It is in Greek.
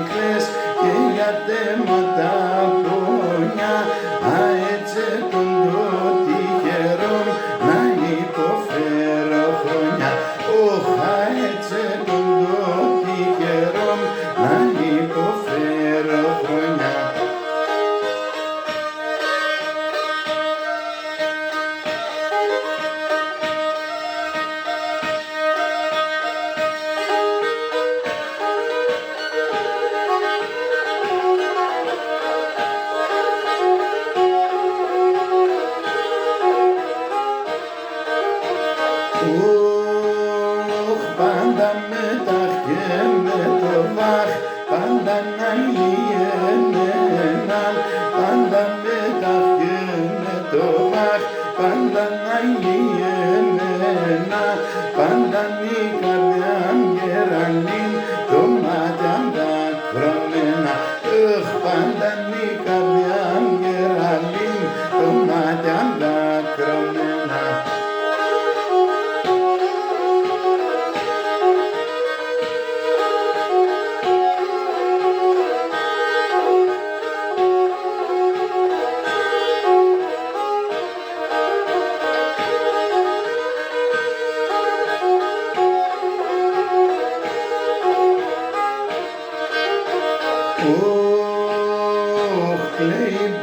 κλαις και για τέματα πονιά, έτσι τον το τυχερόν να υποφέρω χρονιά. Έτσι τον το τυχερόν να υποφέρω χρονιά. Πάντα με τα και με το βάχ, πάντα να είναι έναν, πάντα με τα και με το βάχ, πάντα να είναι έναν, πάντα η καρδιά γερανήν, το μάτια δακρυμένα. Πάντα η καρδιά γερανήν, το μάτια δακρυμένα. Κλαίει